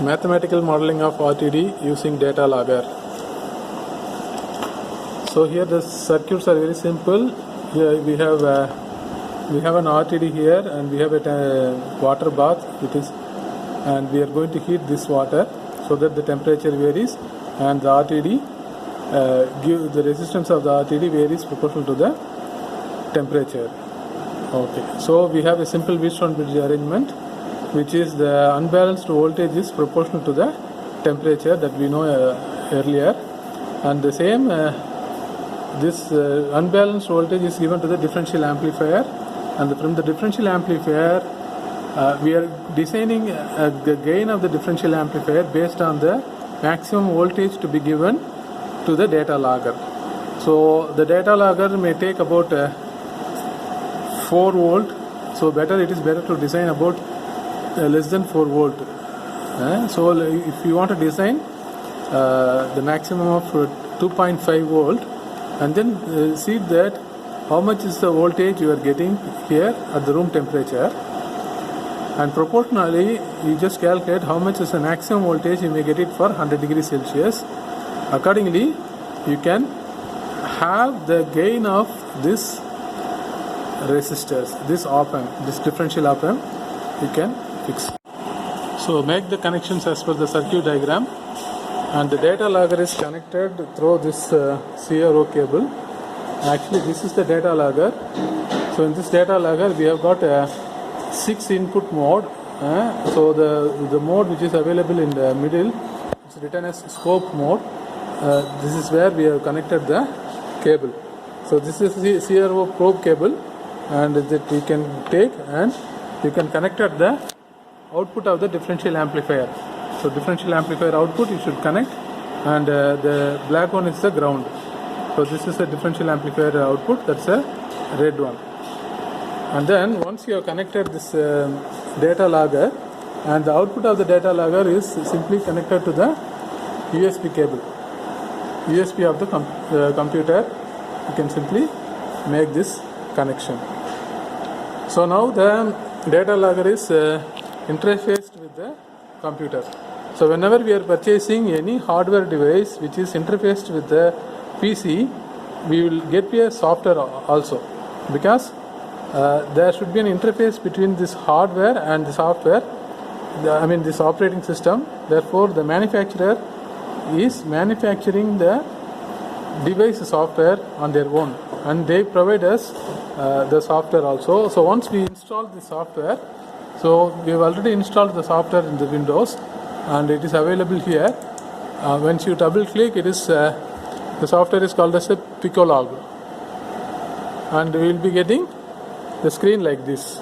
Mathematical modeling of RTD using data logger. So here the circuits are very simple. Here we have an RTD here, and we have a water bath. And we are going to heat this water so that the temperature varies, and the RTD the resistance of the RTD varies proportional to the temperature. Okay, so we have a simple Wheatstone bridge arrangement, which is the unbalanced voltage is proportional to the temperature that we know earlier, and the same this unbalanced voltage is given to the differential amplifier, and from the differential amplifier we are designing the gain of the differential amplifier based on the maximum voltage to be given to the data logger. So the data logger may take about 4 volt, so it is better to design about less than 4 volt. So if you want to design the maximum of 2.5 volt, and then see that how much is the voltage you are getting here at the room temperature, and proportionally you just calculate how much is the maximum voltage you may get it for 100 degrees Celsius. Accordingly, you can have the gain of this resistors, this op amp, this differential op amp, you can fix. So make the connections as per the circuit diagram, and the data logger is connected through this CRO cable. Actually, this is the data logger. So in this data logger we have got a 6 input mode. So the mode which is available in the middle is written as scope mode. This is where we have connected the cable. So this is the CRO probe cable, and that you can take and you can connect at the output of the differential amplifier. So differential amplifier output you should connect, and the black one is the ground. So this is a differential amplifier output, that's a red one. And then once you have connected this data logger, and the output of the data logger is simply connected to the USB cable, USB of the computer, you can simply make this connection. So now the data logger is interfaced with the computer. So whenever we are purchasing any hardware device which is interfaced with the PC, we will get a software also, because there should be an interface between this hardware and the software, this operating system. Therefore the manufacturer is manufacturing the device software on their own, and they provide us the software also. So once we install the software, so we have already installed the software in the Windows, and it is available here. Once you double click, it is the software is called as a Picolog, and we will be getting the screen like this.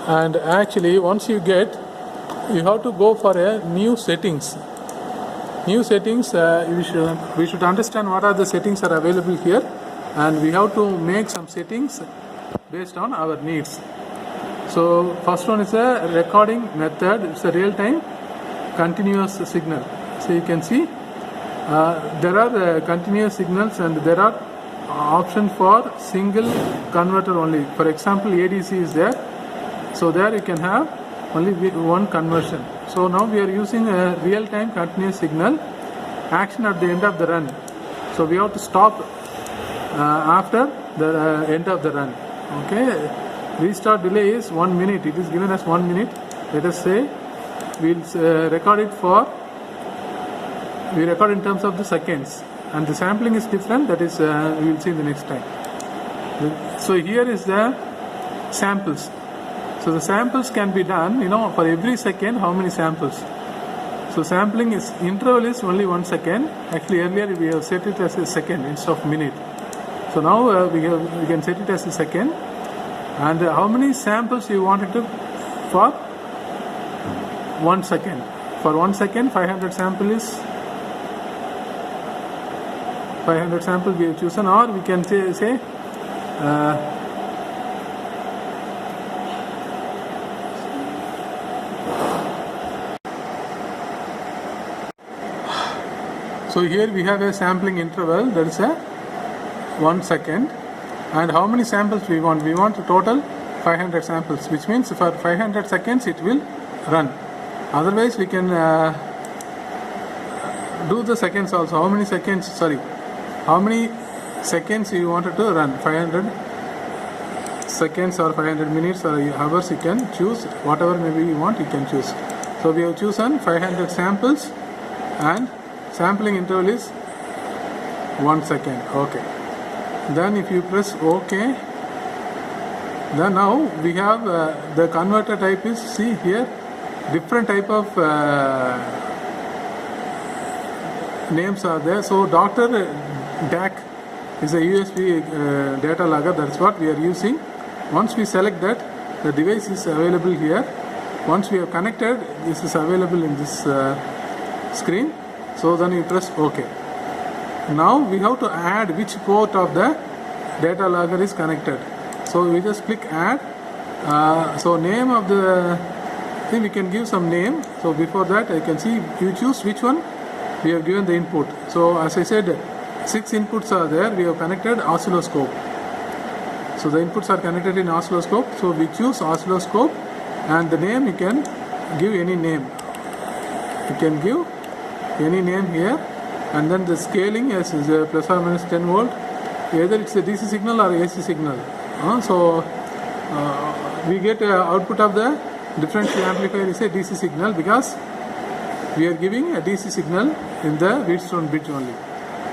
And actually once you have to go for a new settings. We should understand what are the settings are available here, and we have to make some settings based on our needs. So first one is a recording method. It's a real-time continuous signal. So you can see there are continuous signals, and there are options for single converter only. For example, ADC is there, so there you can have only one conversion. So now we are using a real-time continuous signal, action at the end of the run. So we have to stop after the end of the run. Okay, restart delay is 1 minute. It is given as 1 minute. Let us say we'll record in terms of the seconds, and the sampling is different. That is we will see in the next time. So here is the samples. So the samples can be done, for every second how many samples. So sampling interval is only 1 second. Actually earlier we have set it as a second instead of minute. So now we can set it as a second, and how many samples you wanted to for 1 second. For 1 second, 500 sample is 500 sample we have chosen, or we can say so here we have a sampling interval, that is a 1 second, and how many samples we want? We want a total 500 samples, which means for 500 seconds it will run. Otherwise we can do the seconds also. How many seconds, how many seconds you wanted to run? 500 seconds or 500 minutes or hours, you can choose whatever maybe you want, you can choose. So we have chosen 500 samples and sampling interval is 1 second. Okay, then if you press OK, then now we have the converter type is, see here, different type of names are there. So Dr. DAC is a USB data logger, that's what we are using. Once we select that, the device is available here. Once we have connected, this is available in this screen. So then you press OK. Now we have to add which port of the data logger is connected. So we just click add. So name of the thing, we can give some name. So before that, I can see you choose which one we have given the input. So as I said, 6 inputs are there. We have connected oscilloscope. So the inputs are connected in oscilloscope. So we choose oscilloscope, and the name you can give any name. You can give any name here, and then the scaling is plus or minus 10 volt. Either it's a DC signal or AC signal. So we get output of the differential amplifier is a DC signal, because we are giving a DC signal in the Wheatstone bridge only.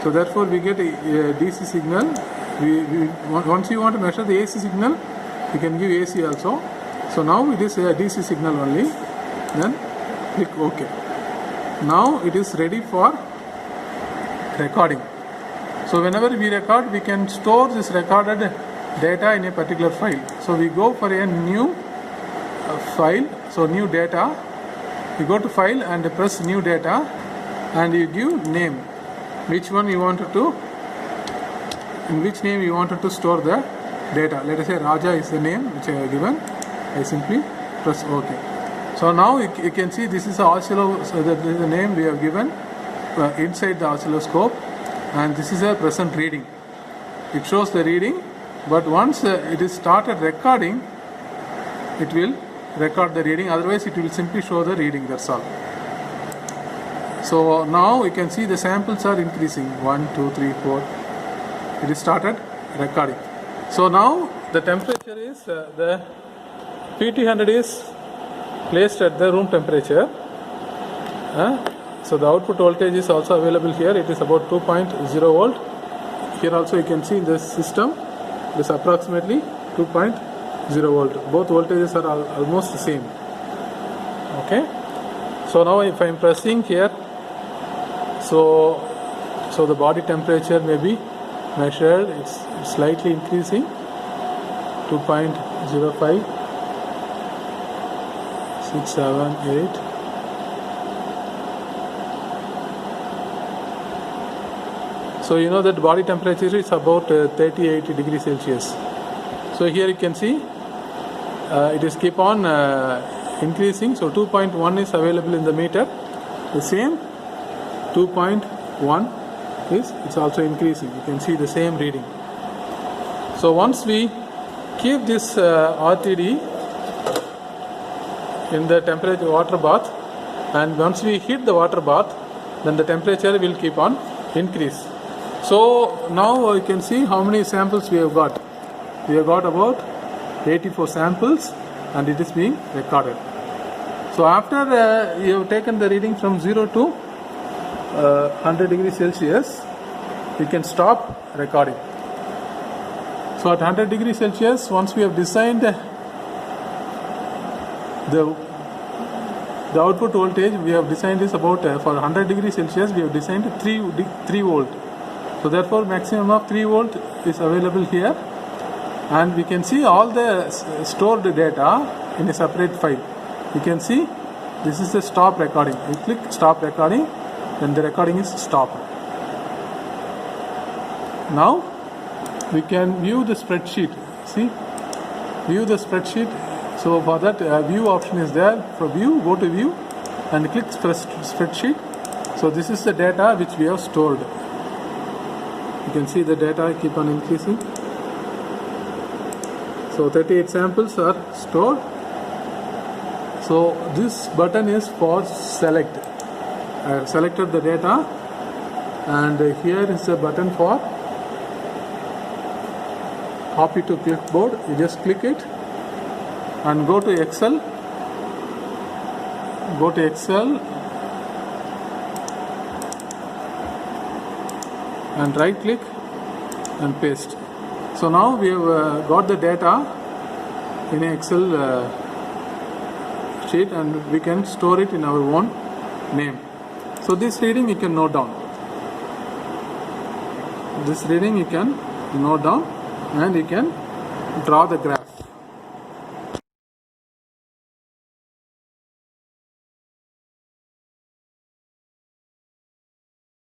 So therefore we get a DC signal. Once you want to measure the AC signal, you can give AC also. So now it is a DC signal only. Then click OK. Now it is ready for recording. So whenever we record, we can store this recorded data in a particular file. So we go for a new file. So new data. You go to file and press new data, and you give name. Which one you wanted to, in which name you wanted to store the data. Let us say Raja is the name which I have given. I simply press OK. So now you can see this is the oscilloscope. So that is the name we have given inside the oscilloscope, and this is a present reading. It shows the reading, but once it is started recording, it will record the reading. Otherwise it will simply show the reading, that's all. So now you can see the samples are increasing. 1, 2, 3, 4. It is started recording. So now the temperature is the PT100 is placed at the room temperature. So the output voltage is also available here. It is about 2.0 volt. Here also you can see in the system it is approximately 2.0 volt. Both voltages are almost the same. Okay. So now if I am pressing here, so the body temperature may be measured. It's slightly increasing. 2.05, 6, 7, 8. So you know that body temperature is about 38 degrees Celsius. So here you can see it is keep on increasing. So 2.1 is available in the meter. The same 2.1 is it's also increasing. You can see the same reading. So once we keep this RTD in the temperature water bath, and once we heat the water bath, then the temperature will keep on increase. So now you can see how many samples we have got. We have got about 84 samples, and it is being recorded. So after you have taken the reading from 0 to 100 degrees Celsius, you can stop recording. So at 100 degrees Celsius, once we have designed the output voltage, we have designed is about for 100 degrees Celsius, we have designed 3 volt. So therefore maximum of 3 volt is available here, and we can see all the stored data in a separate file. You can see this is the stop recording. You click stop recording, then the recording is stopped. Now we can view the spreadsheet. See, view the spreadsheet. So for that view option is there. For view, go to view and click spreadsheet. So this is the data which we have stored. You can see the data keep on increasing. So 38 samples are stored. So this button is for select. I have selected the data, and here is a button for copy to clipboard. You just click it and go to Excel. Go to Excel and right click and paste. So now we have got the data in an Excel sheet, and we can store it in our own name. So this reading you can note down. This reading you can note down, and you can draw the graph.